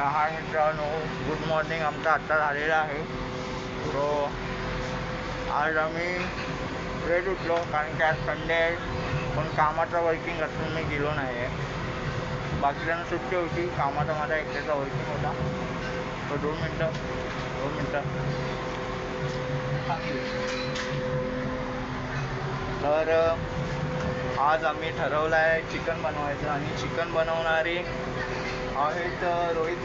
हाय मित्रांनो, good morning. आमचा आत्ता झालेला आहे. सो आज आम्ही लेट उठलो कारण की आज संडे आहे, पण कामाचा वर्किंग असून मी गेलो नाही आहे. बाकीच्यांना सुट्टी होती, कामाचा माझा एकट्याचा वर्किंग होता. तो 2 मिनटं तर आज आम्ही ठरवलं आहे चिकन बनवायचं, आणि चिकन बनवणारे आहेत रोहित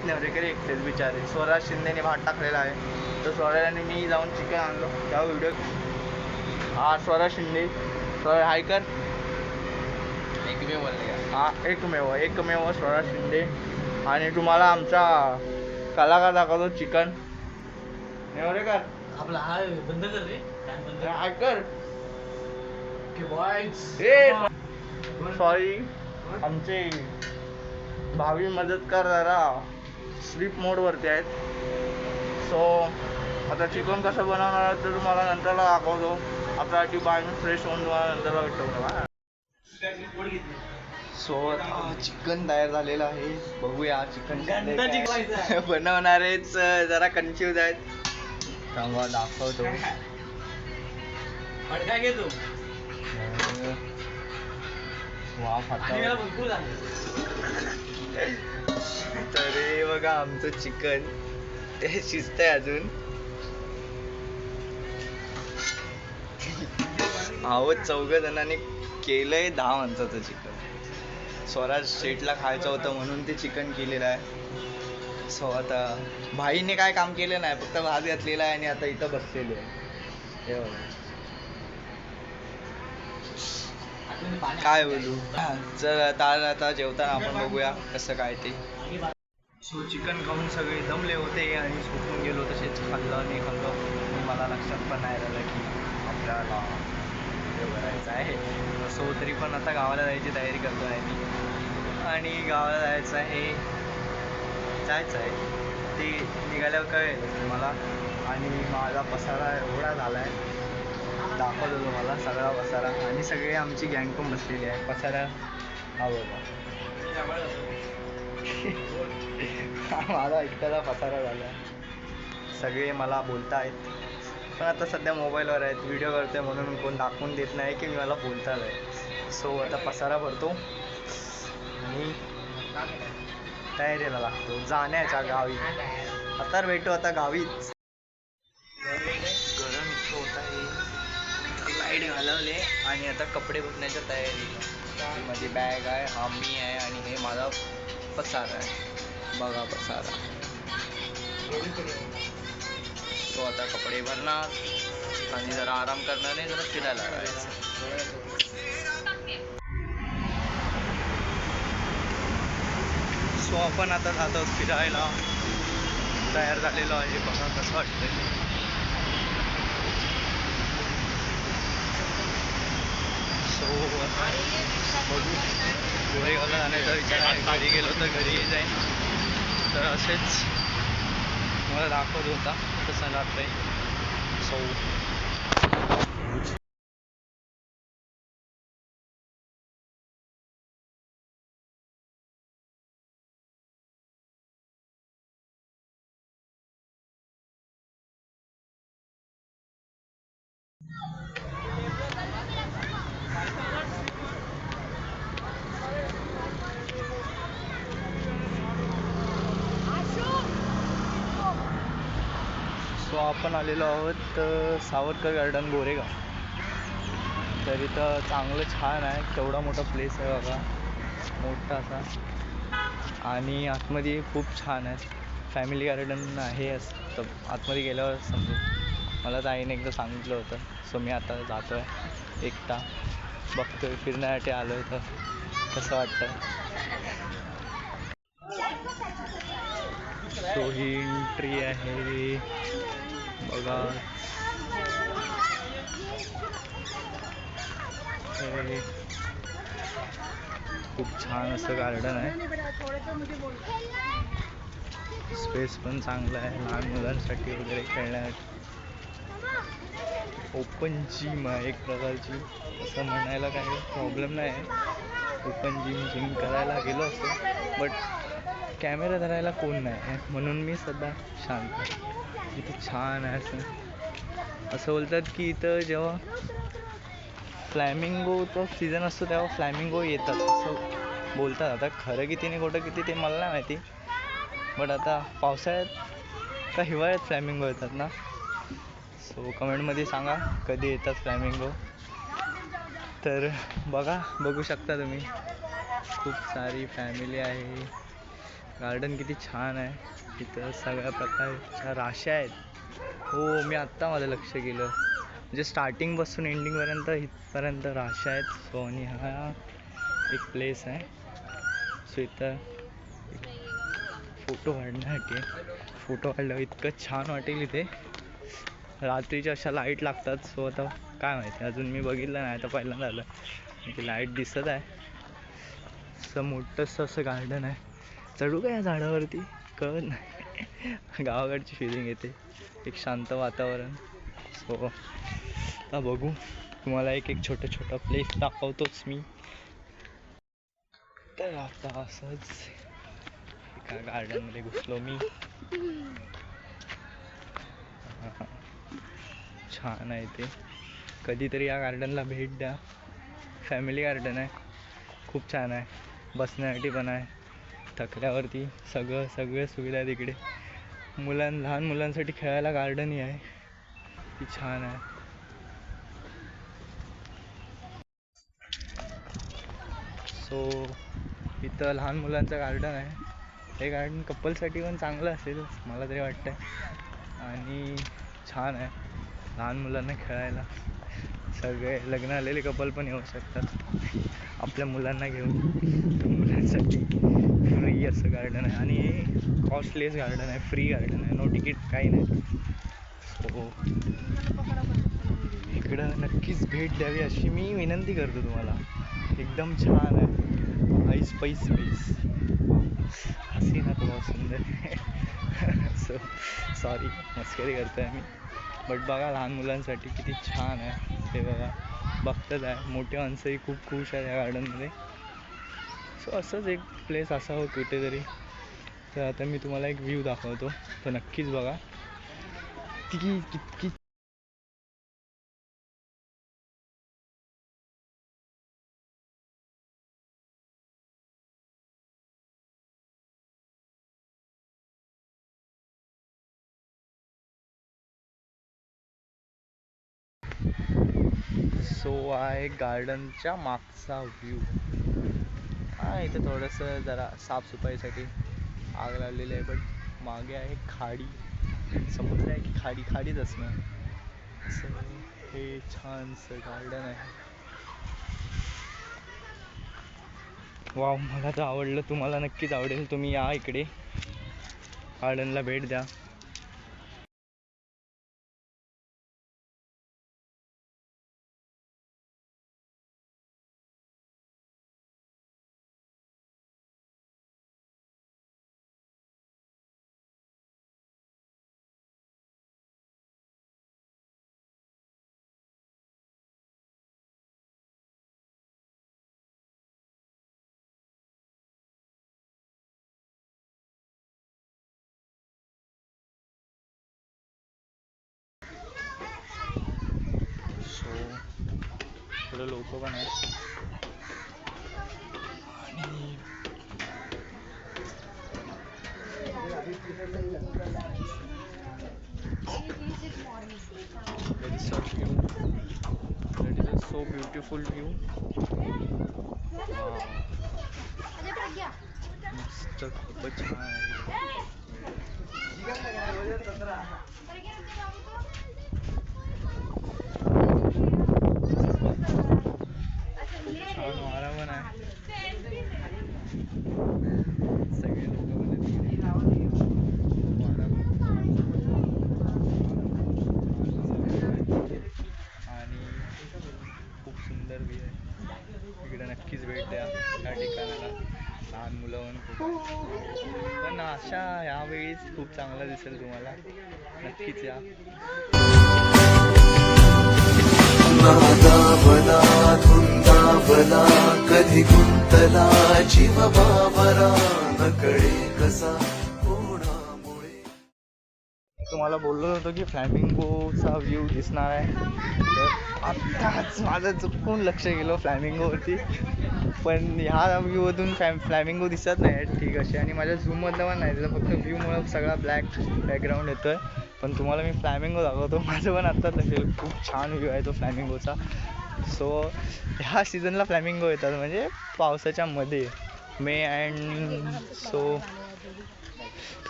नेवरेकर एकटेच बिचारे. स्वराज शिंदेने भात टाकलेला आहे, तर स्वराज आणि मी जाऊन चिकन आणलो. त्या व्हिडिओ स्वराज शिंदे, हाय कर. एकमेव स्वराज शिंदे. आणि तुम्हाला आमचा कलाकार दाखवतो चिकन. नेवरेकर आपला हा बंद कर रे. हाय कर. सॉरी, आमचे भावी मदतकार जरा स्लीप मोडवरती आहेत. सो आता चिकन कसं बनवणार तर तुम्हाला नंतरला दाखवतो. आपल्यासाठी बाहेरून फ्रेश होऊन तुम्हाला नंतरला भेटतो. सो आता चिकन तयार झालेलं आहे. बघूया चिकन बनवणारेच जरा कन्फ्यूज आहेत. तेव्हा दाखवतो. तर बघा आमचं चिकन ते शिजतंय अजून. आवत 14 जणांनी केलंय 10 माणसाचं चिकन. स्वराज शेटला खायचं होतं म्हणून ते चिकन केलेलं आहे. सो आता भाईने काय काम केलं नाही, फक्त भात घातलेला आहे आणि आता इथं बसलेले आहे. काय बोलू. चल आता जेवताना आपण बघूया कसं काय ते. सो चिकन खाऊन सगळे दमले होते आणि झोपून गेलो. तसेच खाल्लं नाही खाल्लं आणि मला लक्षात पण नाही राहिलं की आपल्याला व्हिडिओ करायचा आहे. सो तरी पण आता गावाला जायची तयारी करतो आहे मी, आणि गावाला जायचं आहे ते निघाल्यावर कळेल मला. आणि माझा पसारा एवढा झाला आहे, दाखवतो तुम्हाला सगळा पसारा. आणि सगळे आमची गँग पण बसलेली आहे. पसारा हा बघा. माझा एकट्याचा पसारा झाला आहे. सगळे मला बोलत आहेत, पण आता सध्या मोबाईलवर आहेत, व्हिडिओ करतोय म्हणून कोण दाखवून देत नाही की मी मला बोलतात आहे. सो आता पसारा भरतो आणि तयारीला लागतो जाण्याच्या गावी. आता भेटू आता गावीच. गरम इतकं होत आहे. लाईट घालवले आणि आता कपडे बघण्याच्या तयारी. माझी बॅग आहे, हा मी आहे, आणि हे माझा पसारा आहे. बघा पसारा. तो आता कपडे भरणार आणि जरा आराम करणार, नाही जरा फिरायला जायचं. सो आपण आता जातो फिरायला. तयार झालेलो आहे, बघा कसं वाटतंय. सो बघू, गोरेगावला जाण्याचा विचार आहे. घरी गेलो तर घरी जाईन. तर असेच मला दाखवत होता कसं जात आहे. सो आपण आलेलो आहोत सावरकर गार्डन गोरेगाव. तर इथं चांगलं छान आहे. केवढा मोठा प्लेस आहे बघा, मोठा असा. आणि आतमध्ये खूप छान आहे. फॅमिली गार्डन आहे असं आतमध्ये गेल्यावर समजू. मला तर आईने एकदा सांगितलं होतं. सो मी आता जातो आहे एकटा, बघतोय, फिरण्यासाठी आलो आहे. तर कसं वाटतं. सो ही एंट्री आहे बघा. खूप छान असं गार्डन आहे. स्पेस पण चांगला आहे लहान मुलांसाठी वगैरे खेळण्यासाठी. ओपन जिम आहे एक प्रकारची, असं म्हणायला काही प्रॉब्लेम नाही आहे. ओपन जिम करायला गेलो असतो, बट कॅमेरा धरायला कोण नाही म्हणून मी सध्या शांत आहे. इथं छान आहे. असं बोलतात की इथं जेव्हा फ्लॅमिंगोचा सीझन असतो तेव्हा फ्लॅमिंगो येतात असं बोलतात. आता खरं किती नाही खोटं किती ते मला नाही माहिती, बट आता पावसाळ्यात का हिवाळ्यात फ्लॅमिंगो येतात ना. सो कमेंटमध्ये सांगा कधी येतात फ्लॅमिंगो. तर बघू शकता तुम्ही, खूप सारी फॅमिली आहे. गार्डन किती छान आहे. इथं सगळ्या प्रकारच्या राश्या आहेत. हो, मी आत्ता माझं लक्ष गेलं, म्हणजे स्टार्टिंगपासून एंडिंगपर्यंत इथपर्यंत राश्या आहेत. सो आणि हा एक प्लेस आहे. सो इथं फोटो काढण्यासाठी फोटो काढल्यावर इतकं छान वाटेल. इथे रात्रीच्या अशा लाईट लागतात. सो आता काय माहिती, अजून मी बघितलं नाही, आता पहिल्यांदा आलं की लाईट दिसत आहे. असं मोठंसं असं गार्डन आहे. चढू का या झाडावरती कळत नाही. गावाकडची फिलिंग येते, एक शांत वातावरण. सो आता बघू, तुम्हाला एक छोटं प्लेस दाखवतोच मी. तर आता असंच एका गार्डनमध्ये घुसलो मी. छान आहे ते, कधीतरी या गार्डनला भेट द्या. फॅमिली गार्डन आहे, खूप छान आहे. बसण्यासाठी पण आहे, थकल्यावरती सगळं सुविधा आहे तिकडे. लहान मुलांसाठी खेळायला गार्डनही आहे, ती छान आहे. सो इथं लहान मुलांचं गार्डन आहे. हे गार्डन कपलसाठी पण चांगलं असेल मला तरी वाटतं. आणि छान आहे लहान मुलांना खेळायला. सगळे लग्न आलेले कपल पण येऊ शकतात आपल्या मुलांना घेऊन. मुलांसाठी फ्री असं गार्डन आहे, आणि कॉस्टलेस गार्डन आहे, फ्री गार्डन आहे, नो तिकीट काही नाही. सो इकडं नक्कीच भेट द्यावी अशी मी विनंती करतो तुम्हाला. एकदम छान आहे, ऐस पैस हसी ना तो बहुत सुंदर. सो सॉरी, मस्करी करतो आहे मी, बट बघा लहान मुलांसाठी किती छान आहे ते. बघतच आहे, मोठे माणसंही खूप खुश आहे या गार्डनमध्ये. सो असंच एक प्लेस असावं कुठेतरी. तर आता मी तुम्हाला एक व्ह्यू दाखवतो, तर नक्कीच बघा कितकी. सो आहे गार्डनच्या मागचा व्ह्यू. हा, इथं थोडंसं जरा साफसफाईसाठी आग लावलेली आहे, बट मागे आहे खाडी. समुद्र आहे की खाडीच असणार. असं हे छानसं गार्डन आहे. वाव, मला तर आवडलं, तुम्हाला नक्कीच आवडेल. तुम्ही या इकडे गार्डनला भेट द्या. सो थोडं लोक पण आहेत. आणि that is a view, that is a so beautiful view. मस्त, खूपच छान आहे. छान वारा पण आहे. सगळे लोक पण तिकडे वारा आणि खूप सुंदर व्ह्यू आहे. इकडे नक्कीच भेट द्या त्या ठिकाणाला. लहान मुलं पण खूप, पण अशा यावेळीच खूप चांगलं दिसेल तुम्हाला. नक्कीच या. नादावला धुंदावला कधी मध्ये गुंतला जीव बाबरा नकळे कसा कोणामुळे. तुम्हाला बोललो होतो की फ्लॅमिंगोचा व्ह्यू दिसणार आहे, तर आत्ताच माझं चुकून लक्ष गेलं फ्लॅमिंगोवरती, पण ह्या व्ह्यूमधून फ्लॅमिंगो दिसत नाही ठीक असे, आणि माझ्या झूममधलं पण नाही दिसत, फक्त व्ह्यूमुळं सगळा ब्लॅक बॅकग्राऊंड येतो आहे. पण तुम्हाला मी फ्लॅमिंगो दाखवतो, माझं पण आत्ताच लक्षेल, खूप छान व्ह्यू आहे तो फ्लॅमिंगोचा. सो ह्या सीझनला फ्लॅमिंगो येतात, म्हणजे पावसाच्या मध्ये मे अँड सो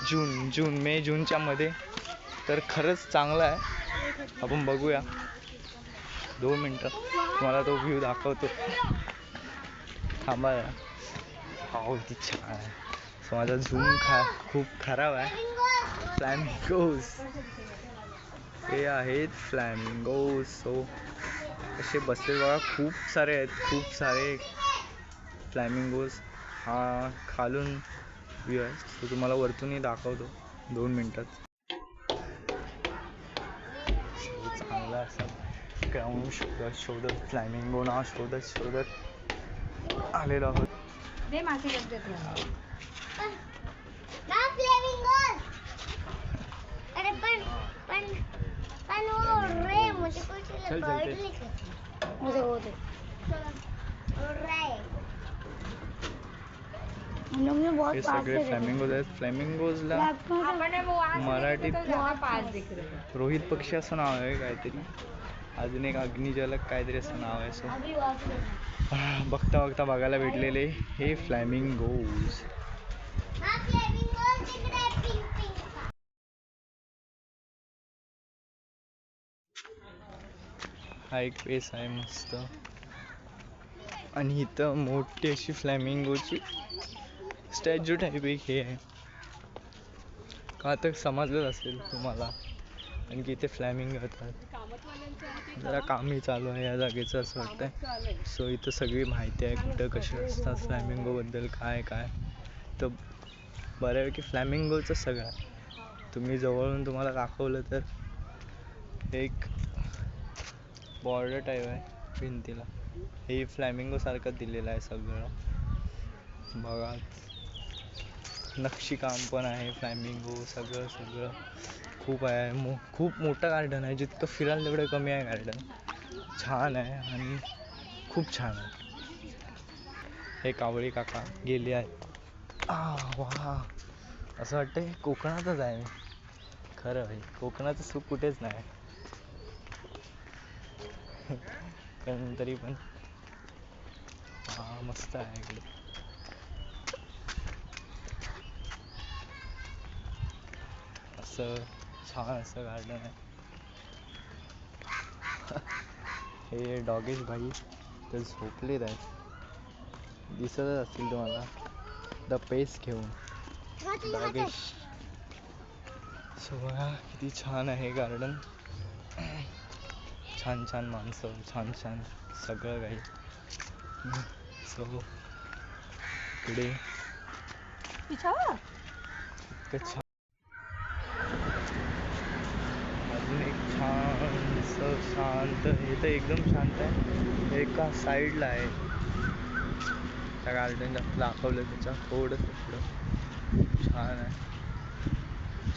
जूनच्या मध्ये, तर खरंच चांगलं आहे. आपण बघूया 2 मिनटं, तुम्हाला तो व्ह्यू दाखवतो, थांबा. हो ती छान आहे. सो माझा झूम खूप खराब आहे. फ्लॅमिंगोज हे आहेत फ्लॅमिंगोज. सो असे बसले बघा, खूप सारे आहेत, खूप सारे फ्लॅमिंगोज. हा खालून व्ह्यू आहे, तो तुम्हाला वरतूनही दाखवतो 2 मिनटात. चांगला असा ग्राउंड शोधत फ्लॅमिंगोना शोधत आलेलो आहोत. हे सगळे फ्लॅमिंगोज आहेत. फ्लॅमिंगोजला मराठीत रोहित पक्षी असं नाव आहे काहीतरी, अजून एक अग्निजलक काहीतरी असं नाव आहे. सो बघता बघायला भेटलेले हे फ्लॅमिंगोज. हा एक पेस आहे मस्त, आणि इथं मोठी अशी फ्लॅमिंगोची स्टॅच्यू टाईप एक हे आहे, का तर समजलं असेल तुम्हाला, आणि की इथे फ्लॅमिंगो येतात. जरा कामही चालू आहे या जागेचं असं वाटतंय. सो इथं सगळी माहिती आहे, कुठं कसे असतात फ्लॅमिंगोबद्दल, काय तर बऱ्यापैकी फ्लॅमिंगोचं सगळं आहे. तुम्ही जवळून तुम्हाला दाखवलं तर एक बॉर्डर टाईप आहे भिंतीला, हे फ्लॅमिंगो सारखं दिलेलं आहे सगळं बघा. नक्षीकाम पण आहे, फ्लॅमिंगो सगळं खूप आहे. खूप मोठं गार्डन आहे, जितकं फिराल तेवढं कमी आहे. गार्डन छान आहे आणि खूप छान आहे. हे कावळे काका गेले आहेत. वा, असं वाटतं कोकणातच आहे. खरं आहे, कोकणाचं सुख कुठेच नाही, पण तरी पण मस्त आहे इकडे. असं छान असं गार्डन आहे. हे डॉगेश भाई तर झोपलेत आहेत, दिसतच असतील तुम्हाला, द पेस घेऊन डॉगेश. सो बघा किती छान आहे गार्डन, छान माणसं, छान सगळं काही. सो इकडे इतकं छान, अजून एक छानसं शांत, हे तर एकदम शांत आहे. एका साईडला आहे त्या गार्डनला दाखवलं, त्याच्या थोडंसं पुढं छान आहे,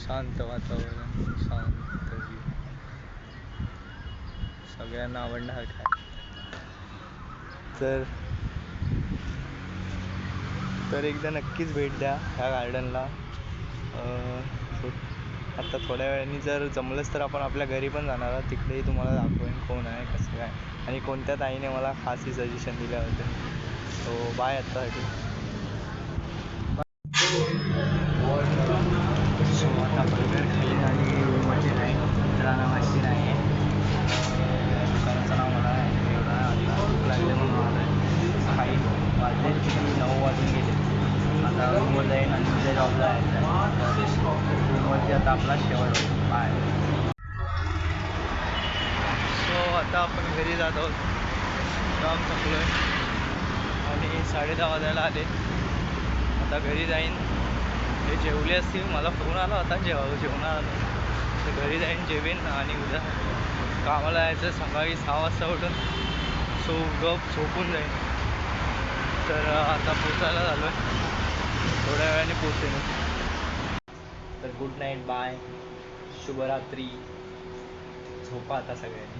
शांत वातावरण, शांत व्ह्यू, सगळ्यांना आवडणार काय. तर एकदा नक्कीच भेट द्या ह्या गार्डनला. आता थोड्या वेळाने जर जमलंच तर आपण आपल्या घरी पण जाणार आहोत, तिकडेही तुम्हाला दाखवेन कोण आहे, कसं काय, आणि कोणत्या ताईने मला खास ही सजेशन दिले होते. सो बाय आत्तासाठी. सो आता बर्गर खाईन आणि रूममध्ये जाईन, मित्रांना माहिती नाही आहे दुकानाचं नाव, मला एवढा आता भूक लागले म्हणून आलं आहे. खाईन, वाजले किती 9 वाजून गेले. आता रूमवर जाईन आणि उद्या जॉबला आहे, रूमवरती आता आपला शेवट होतो. बाय. सो आता आपण घरी जात आहोत, काम थकलो आहे आणि 10:30 वाजायला आले. आता घरी जाईन, हे जेवले असतील, मला फोन आला होता जेवणार आलो, तर घरी जाईन, जेवेन आणि उद्या कामाला यायचं सकाळी 6 वाजता उठून. सो गप झोपून जाईन. तर आता पोचायला झालो आहे, थोड्या वेळाने पोचेन. तर गुड नाईट, बाय, शुभरात्री, झोपा आता सगळ्यांनी.